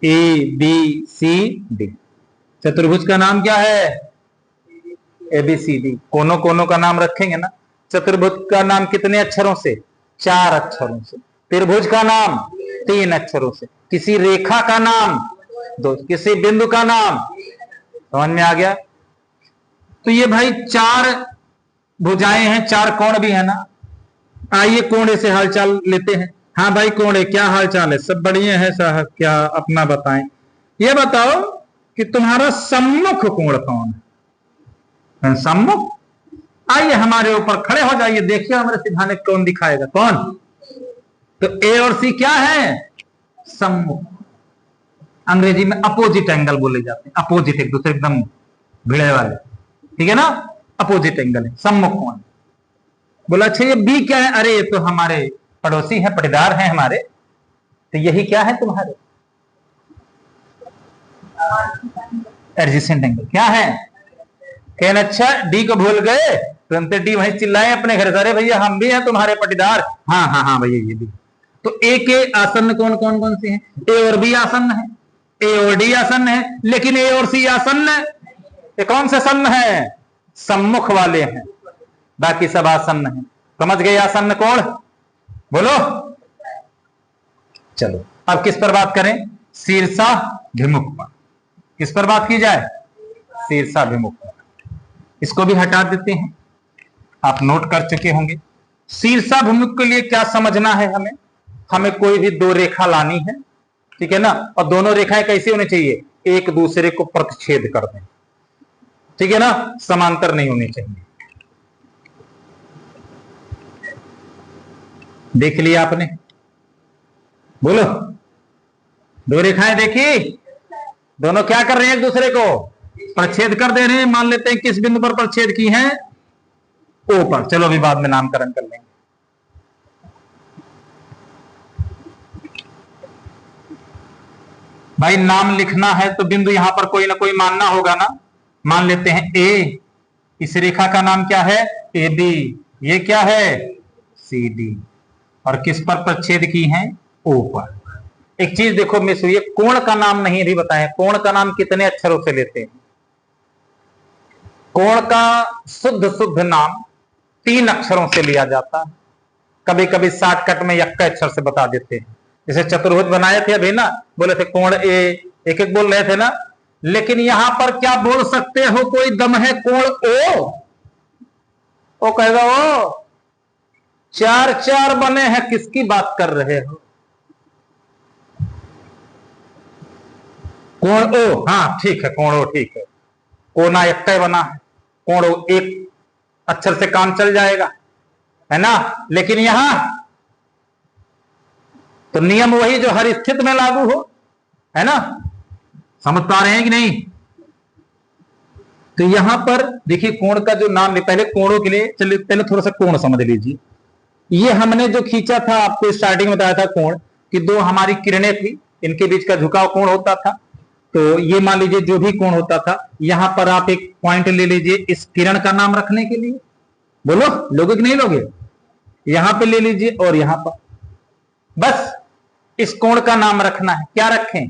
ABCD। चतुर्भुज का नाम क्या है? ABCD। कोनों कोनों का नाम रखेंगे ना। चतुर्भुज का नाम कितने अक्षरों से? 4 अक्षरों से। त्रिभुज का नाम 3 अक्षरों से। किसी रेखा का नाम 2, किसी बिंदु का नाम। समझ में आ गया? तो ये भाई 4 भुजाएं हैं, 4 कोण भी है ना। आइए कोणे से हालचाल लेते हैं। हाँ भाई कोणे, क्या हालचाल है? सब बढ़िया है साहब। क्या अपना बताएं। ये बताओ कि तुम्हारा सम्मुख कोण कौन है? सम्मुख। आइए हमारे ऊपर खड़े हो जाइए, देखिए हमारे सिद्धांत कौन दिखाएगा। कौन? तो ए और सी क्या है? सम्मुख। अंग्रेजी में अपोजिट एंगल बोले जाते हैं। अपोजिट, एक दूसरे एकदम भिड़े वाले, ठीक है ना। अपोजिट एंगल है सम्मुख कोण। बोला अच्छा ये बी क्या है? अरे ये तो हमारे पड़ोसी है, पटीदार हैं हमारे। तो यही क्या है तुम्हारे? Adjacent angle. क्या है? कहना अच्छा डी को भूल गए, तुरंत डी वहीं चिल्लाए अपने घर से, अरे भैया हम भी हैं तुम्हारे पटीदार। हाँ हाँ हाँ भैया ये भी। तो ए के आसन्न कौन कौन कौन से हैं? ए और बी आसन्न है, ए और डी आसन्न है, लेकिन ए और सी आसन्न है। ये कौन से सन्न है? सम्मुख वाले हैं, बाकी सब आसन्न है। समझ गए आसन्न कौन? बोलो। चलो अब किस पर बात करें? शीर्षाभिमुख पर। किस पर बात की जाए? शीर्षाभिमुख पर। इसको भी हटा देते हैं, आप नोट कर चुके होंगे। शीर्षाभिमुख के लिए क्या समझना है हमें? हमें कोई भी 2 रेखा लानी है, ठीक है ना। और दोनों रेखाएं कैसी होनी चाहिए? एक दूसरे को प्रतिच्छेद कर दें, ठीक है ना। समांतर नहीं होनी चाहिए। देख लिया आपने? बोलो। 2 रेखाएं देखी, दोनों क्या कर रहे हैं? एक दूसरे को प्रतिच्छेद कर दे रहे हैं। मान लेते हैं किस बिंदु पर प्रतिच्छेद की है? ओ पर। चलो अभी बाद में नामकरण कर लेंगे। भाई नाम लिखना है तो बिंदु यहां पर कोई ना कोई मानना होगा ना। मान लेते हैं ए, इस रेखा का नाम क्या है? AB। ये क्या है, CD। और किस पर प्रच्छेद की है, O पर। एक चीज देखो मिस हुई है, कोण का नाम नहीं भी बताया। कोण का नाम कितने अक्षरों से लेते हैं? कोण का शुद्ध शुद्ध नाम 3 अक्षरों से लिया जाता है। कभी कभी शॉर्टकट में यक्का अक्षर से बता देते हैं। जैसे चतुर्भुज बनाए थे अभी ना, बोले थे कोण ए, एक एक बोल रहे थे ना। लेकिन यहां पर क्या बोल सकते हो, कोई दम है कोण ओ? वो कहेगा ओ 4 4 बने हैं, किसकी बात कर रहे हो? कोण ओ, हाँ ठीक है, कोण ओ ठीक है। कोना यक्का बना है, कोण ओ एक अक्षर से काम चल जाएगा, है ना। लेकिन यहां तो नियम वही जो हर स्थिति में लागू हो, है ना। समझ पा रहे हैं कि नहीं? तो यहां पर देखिए कोण का जो नाम है, पहले कोणों के लिए चलिए पहले थोड़ा सा कोण समझ लीजिए। ये हमने जो खींचा था, आपको स्टार्टिंग में बताया था कोण कि 2 हमारी किरणें थी, इनके बीच का झुकाव कोण होता था। तो ये मान लीजिए जो भी कोण होता था, यहां पर आप एक पॉइंट ले लीजिए इस किरण का नाम रखने के लिए। बोलो लोगे कि नहीं लोगे? यहां पे ले लीजिए और यहां पर बस इस कोण का नाम रखना है। क्या रखें?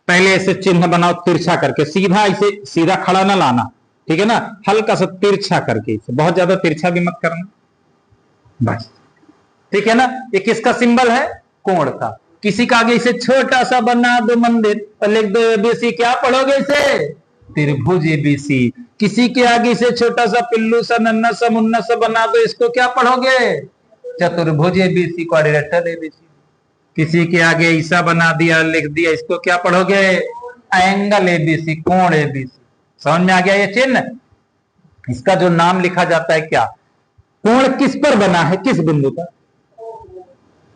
पहले ऐसे चिन्ह बनाओ तिरछा करके, सीधा इसे सीधा खड़ा ना लाना, ठीक है ना, हल्का सा तिरछा करके, इसे बहुत ज्यादा तिरछा भी मत करना, बस ठीक है ना। ये किसका सिंबल है? कोण का। किसी का आगे इसे छोटा सा बना दो मंदिर और लिख दो एबीसी, क्या पढ़ोगे इसे? त्रिभुज एबीसी। किसी के आगे इसे छोटा सा पिल्लू सा नन्ना सा मुन्ना सा बना दो, इसको क्या पढ़ोगे? चतुर्भुज एबीसी, क्वाड्रिलेटरल एबीसी। किसी के आगे ऐसा बना दिया, लिख दिया, इसको क्या पढ़ोगे? एंगल एबीसी, कोण एबीसी। समझ में आ गया ये चिन्ह? इसका जो नाम लिखा जाता है क्या? कोण किस पर बना है, किस बिंदु पर?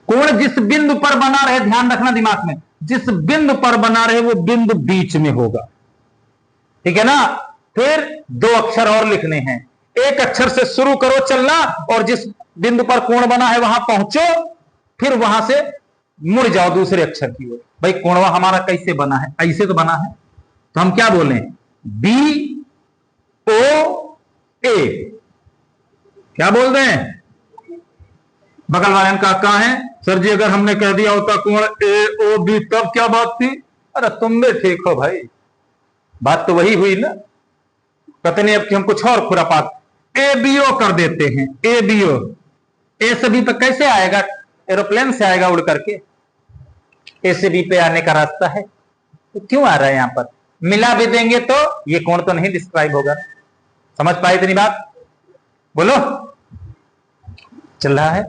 कोण जिस बिंदु पर बना रहे, ध्यान रखना दिमाग में, जिस बिंदु पर बना रहे वो बिंदु बीच में होगा, ठीक है ना। फिर 2 अक्षर और लिखने हैं। एक अक्षर से शुरू करो चलना और जिस बिंदु पर कोण बना है वहां पहुंचो, फिर वहां से मुड़ जाओ दूसरे अक्षर की ओर। भाई कोणवा हमारा कैसे बना है? ऐसे तो बना है, तो हम क्या बोले? BOA। क्या बोल रहे हैं? बगल वाले ने कहा कहां है सर जी, अगर हमने कह दिया होता कोण AOB तब क्या बात थी? अरे तुम भी ठीक हो भाई, बात तो वही हुई ना। पता नहीं अब कि हम कुछ और खुरापात ABO कर देते हैं। ABO ए से बी पे कैसे आएगा? एरोप्लेन से आएगा उड़ करके। ए से बी पे आने का रास्ता है, तो क्यों आ रहा है यहां पर? मिला भी देंगे तो ये कोण तो नहीं डिस्क्राइब होगा। समझ पाए इतनी बात? बोलो चल रहा है?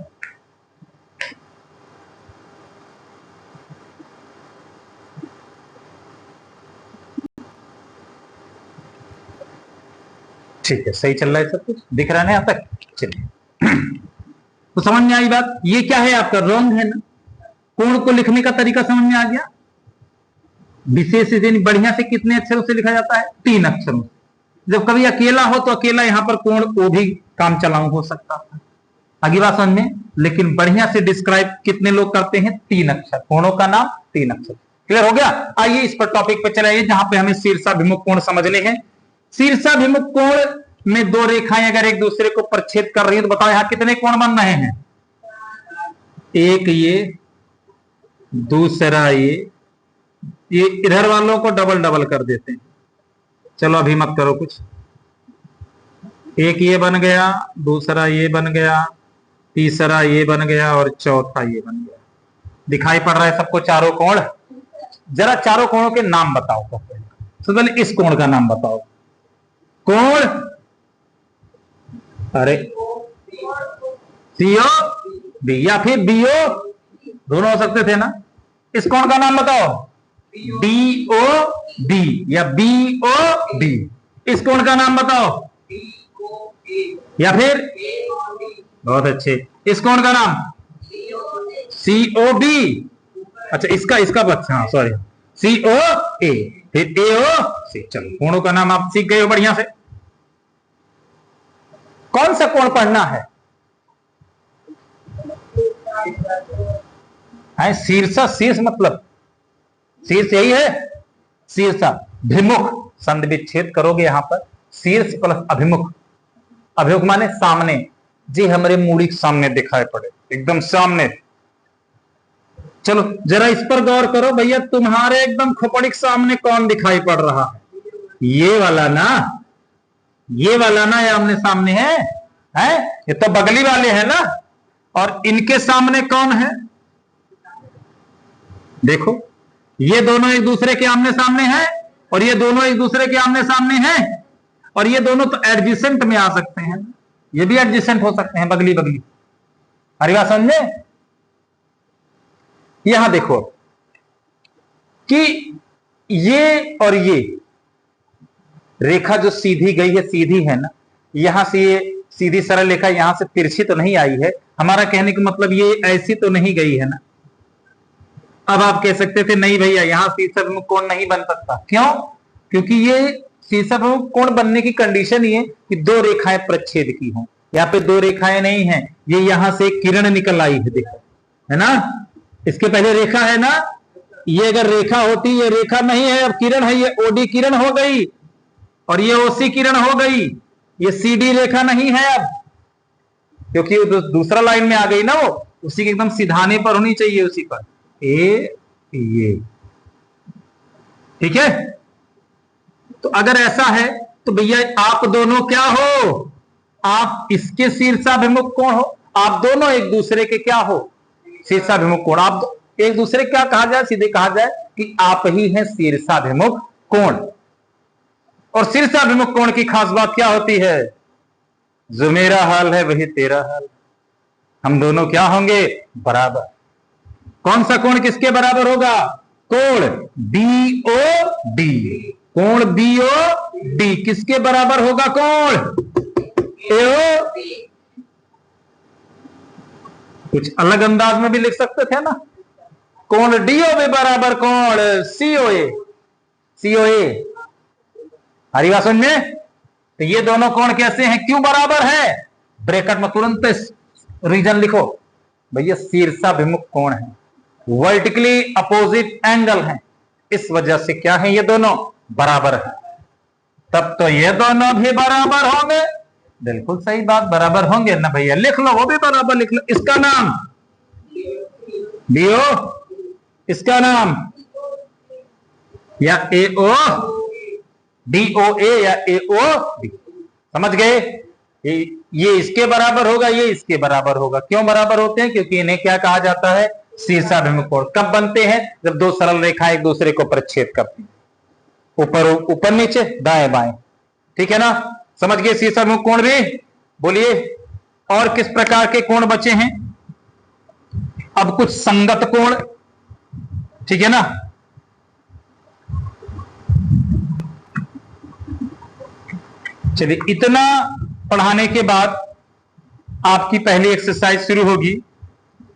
ठीक है, सही चल रहा है, सब कुछ दिख रहा है यहां तक? चलिए तो समझ में आई बात। ये क्या है आपका? रॉन्ग है ना। कोण को लिखने का तरीका समझ में आ गया। विशेष बढ़िया से कितने अक्षरों से लिखा जाता है? 3 अक्षरों से। जब कभी अकेला हो तो अकेला यहां पर कोण वो भी काम चलाऊ हो सकता है, आगे बात समझ में। लेकिन बढ़िया से डिस्क्राइब कितने लोग करते हैं? 3 अक्षर। कोणों का नाम 3 अक्षर। क्लियर हो गया? आइए इस पर टॉपिक पे चले आइए, जहां पे हमें शीर्षाभिमुख कोण समझने हैं। शीर्षाभिमुख कोण में 2 रेखाएं अगर एक दूसरे को प्रच्छेद कर रही है तो बताओ यहां कितने कोण बन रहे हैं? एक ये, दूसरा ये इधर वालों को डबल डबल कर देते हैं। चलो अभी मत करो कुछ। एक ये बन गया, दूसरा ये बन गया, तीसरा ये बन गया और चौथा ये बन गया। दिखाई पड़ रहा है सबको चारों कोण? जरा चारों कोणों के नाम बताओ। तो पहले इस कोण का नाम बताओ। कोण, अरे CO B या फिर BO, दोनों हो सकते थे ना। इस कोण का नाम बताओ। DOB या BOB। इस कोण का नाम बताओ। या फिर बहुत अच्छे, इस कोण का नाम COB। अच्छा इसका अच्छा सॉरी COA, फिर AOC। चलो कोणों का नाम आप सीख गए हो बढ़िया से। कौन सा कोण पढ़ना है? शीर्षा, शीर्ष मतलब शीर्ष यही है। शीर्षा भिमुख, संधि विच्छेद करोगे यहां पर। शीर्ष प्लस अभिमुख। अभिमुख माने सामने, जी हमारे मूड़ी के सामने दिखाई पड़े, एकदम सामने। चलो जरा इस पर गौर करो भैया, तुम्हारे एकदम खोपड़ी के सामने कौन दिखाई पड़ रहा है? ये वाला ना, ये वाला ना, ये आमने सामने है? ये तो बगली वाले हैं ना। और इनके सामने कौन है? देखो, ये दोनों एक दूसरे के आमने सामने हैं, और ये दोनों एक दूसरे के आमने सामने हैं, और ये दोनों तो एडजेसेंट में आ सकते हैं, ये भी एडजेसेंट हो सकते हैं, बगली बगली। हरी बात समझे? यहां देखो कि ये और ये रेखा जो सीधी गई है, सीधी है ना, यहां से ये सीधी सरल रेखा यहां से तिरछी तो नहीं आई है। हमारा कहने का मतलब ये ऐसी तो नहीं गई है ना। अब आप कह सकते थे नहीं भैया यहां शीर्षाभिमुख कोण नहीं बन सकता। क्यों? क्योंकि ये शीर्षाभिमुख कोण बनने की कंडीशन ये कि दो रेखाएं प्रच्छेद की हों। यहाँ पे दो रेखाएं नहीं है, ये यहां से किरण निकल आई है, देखो, है ना। इसके पहले रेखा है ना, ये अगर रेखा होती, ये रेखा नहीं है, अब किरण है, ये ओडी किरण हो गई और ये ओसी किरण हो गई, ये सीडी रेखा नहीं है अब, क्योंकि दूसरा लाइन में आ गई ना, वो उसी के एकदम सिधाने पर होनी चाहिए, उसी पर ये। ठीक है? तो अगर ऐसा है तो भैया आप दोनों क्या हो? आप इसके शीर्षाभिमुख कोण हो, आप दोनों एक दूसरे के क्या हो? शीर्षाभिमुख कोण। आप एक दूसरे क्या कहा जाए? सीधे कहा जाए कि आप ही हैं शीर्षाभिमुख कोण। और शीर्षाभिमुख कोण की खास बात क्या होती है? जो मेरा हाल है वही तेरा हाल, हम दोनों क्या होंगे? बराबर। कौन सा कोण किसके बराबर होगा? कोण बीओडी। कोण बीओडी किसके बराबर होगा? कोण एओ। कुछ अलग अंदाज में भी लिख सकते थे ना, कोण डीओ भी बराबर कोण सीओए। सीओए हरी बात समझ में? तो ये दोनों कोण कैसे हैं, क्यों बराबर है? ब्रैकेट में तुरंत रीजन लिखो भैया, शीर्षाभिमुख कोण है, वर्टिकली अपोजिट एंगल है, इस वजह से क्या है? ये दोनों बराबर है। तब तो ये दोनों भी बराबर होंगे। बिल्कुल सही बात, बराबर होंगे ना भैया। लिख लो, वो भी बराबर लिख लो। इसका नाम बीओ, इसका नाम या एओ, डीओए या एओ डी। समझ गए? ये इसके बराबर होगा, ये इसके बराबर होगा। क्यों बराबर होते हैं? क्योंकि इन्हें क्या कहा जाता है? शीर्षाभिमुख कोण। कब बनते हैं? जब दो सरल रेखाएं एक दूसरे को प्रच्छेद करती हैं, ऊपर ऊपर नीचे दाएं बाएं। ठीक है ना? समझ गए शीर्षाभिमुख कोण भी? बोलिए और किस प्रकार के कोण बचे हैं? अब कुछ संगत कोण। ठीक है ना? चलिए, इतना पढ़ाने के बाद आपकी पहली एक्सरसाइज शुरू होगी।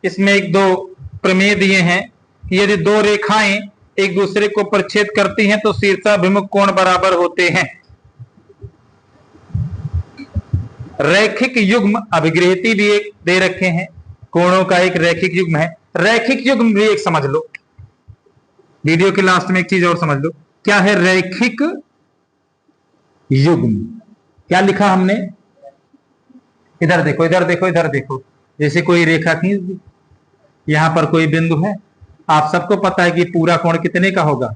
इसमें एक दो प्रमेय दिए हैं कि यदि दो रेखाएं एक दूसरे को प्रच्छेद करती हैं तो शीर्षाभिमुख कोण बराबर होते हैं। रैखिक युग्म अभिगृहित भी एक दे रखे हैं, कोणों का एक रैखिक युग्म है। रैखिक युग्म भी एक समझ लो, वीडियो के लास्ट में एक चीज और समझ लो, क्या है रैखिक युग्म? क्या लिखा हमने? इधर देखो, इधर देखो, इधर देखो। जैसे कोई रेखा खींच दी, यहां पर कोई बिंदु है, आप सबको पता है कि पूरा कोण कितने का होगा?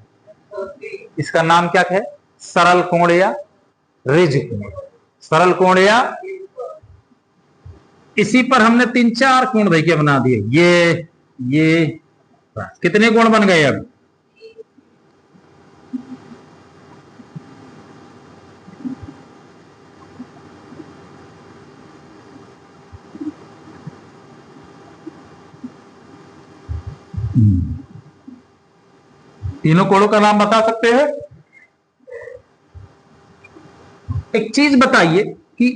इसका नाम क्या है? सरल कोण या ऋज कोण। सरल कोण या, इसी पर हमने 3-4 कोण देखिए बना दिए। ये कितने कोण बन गए अब? तीनों कोणों का नाम बता सकते हैं? एक चीज बताइए कि,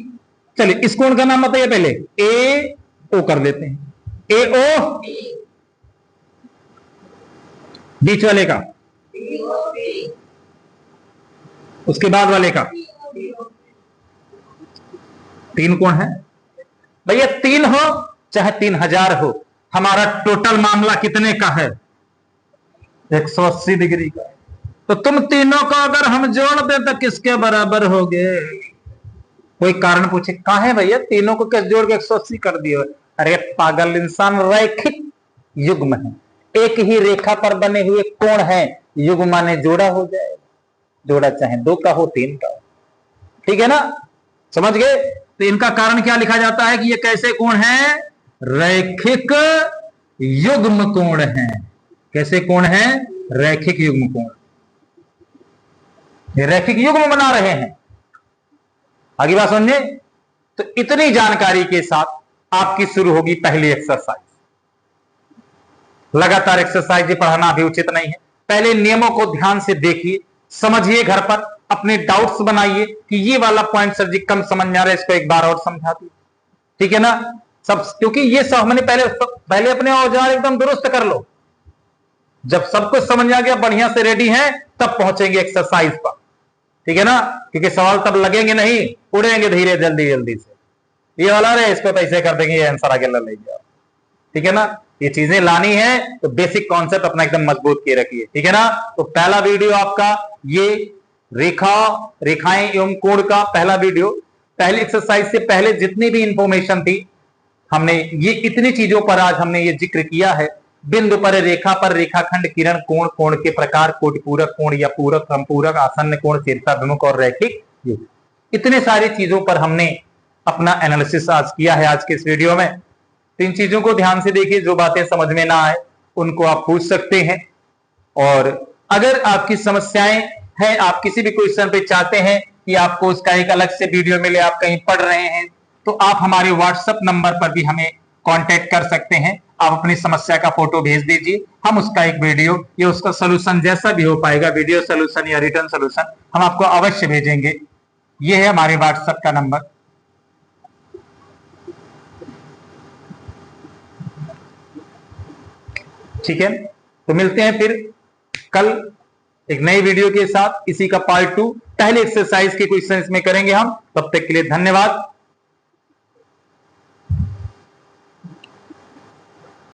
चलिए इस कोण का नाम बताइए पहले। ए ओ कर देते हैं। ए ओ, बीच वाले का, उसके बाद वाले का। 3 कोण है भैया। 3 हो चाहे 3000 हो, हमारा टोटल मामला कितने का है? 180 डिग्री का। तो तुम तीनों को अगर हम जोड़ दें तो किसके बराबर हो गए? कोई कारण पूछे कहां है भैया, तीनों को कैसे जोड़ के 180 कर दिए? अरे पागल इंसान, रैखिक युग्म है, एक ही रेखा पर बने हुए कोण है, युग्म माने जोड़ा हो जाएगा, जोड़ा चाहे 2 का हो 3 का हो, ठीक है ना, समझ गए? तो इनका कारण क्या लिखा जाता है कि ये कैसे कोण है? रैखिक युग्म कोण है। कैसे कोण है? रैखिक युग्म कोण। ये रैखिक युग्म बना रहे हैं। आगे बात समझे? तो इतनी जानकारी के साथ आपकी शुरू होगी पहली एक्सरसाइज। लगातार एक्सरसाइज पढ़ाना भी उचित नहीं है। पहले नियमों को ध्यान से देखिए, समझिए, घर पर अपने डाउट्स बनाइए कि ये वाला पॉइंट सर जी कम समझ में आ रहा है, इसको एक बार और समझा दिए, ठीक है ना सब, क्योंकि ये सब हमने पहले अपने औजार एकदम दुरुस्त कर लो। जब सब कुछ समझ आ गया, बढ़िया से रेडी हैं, तब पहुंचेंगे एक्सरसाइज पर, ठीक है ना, क्योंकि सवाल तब लगेंगे नहीं, उड़ेंगे धीरे जल्दी जल्दी से। ये वाला रे इसको पैसे कर देंगे, ये आंसर आगे ले जाओ, ठीक है ना। ये चीजें लानी है तो बेसिक कॉन्सेप्ट अपना एकदम मजबूत किए रखिए, ठीक है ना। तो पहला वीडियो आपका ये रेखाएं एवं कोण का पहला वीडियो। पहली एक्सरसाइज से पहले जितनी भी इंफॉर्मेशन थी हमने ये इतनी चीजों पर आज हमने ये जिक्र किया है। बिंदु पर, रेखा पर, रेखाखंड, किरण, कोण, कोण के प्रकार, कोटिपूरक कोण या पूरक, समपूरक, आसन्न कोण, शीर्षाभिमुख और रैखिक युग्म, इतने सारी चीजों पर हमने अपना एनालिसिस आज किया है आज के इस वीडियो में। तो इन चीजों को ध्यान से देखिए, जो बातें समझ में ना आए उनको आप पूछ सकते हैं। और अगर आपकी समस्याएं हैं, आप किसी भी क्वेश्चन पे चाहते हैं कि आपको उसका एक अलग से वीडियो मिले, आप कहीं पढ़ रहे हैं, तो आप हमारे व्हाट्सएप नंबर पर भी हमें कांटेक्ट कर सकते हैं। आप अपनी समस्या का फोटो भेज दीजिए, हम उसका एक वीडियो या उसका सोल्यूशन जैसा भी हो पाएगा, वीडियो सोल्यूशन या रिटर्न सोल्यूशन, हम आपको अवश्य भेजेंगे। ये है हमारे व्हाट्सएप का नंबर। ठीक है, तो मिलते हैं फिर कल एक नई वीडियो के साथ। इसी का पार्ट 2 पहले एक्सरसाइज के क्वेश्चन इसमें करेंगे हम। तब तक के लिए धन्यवाद।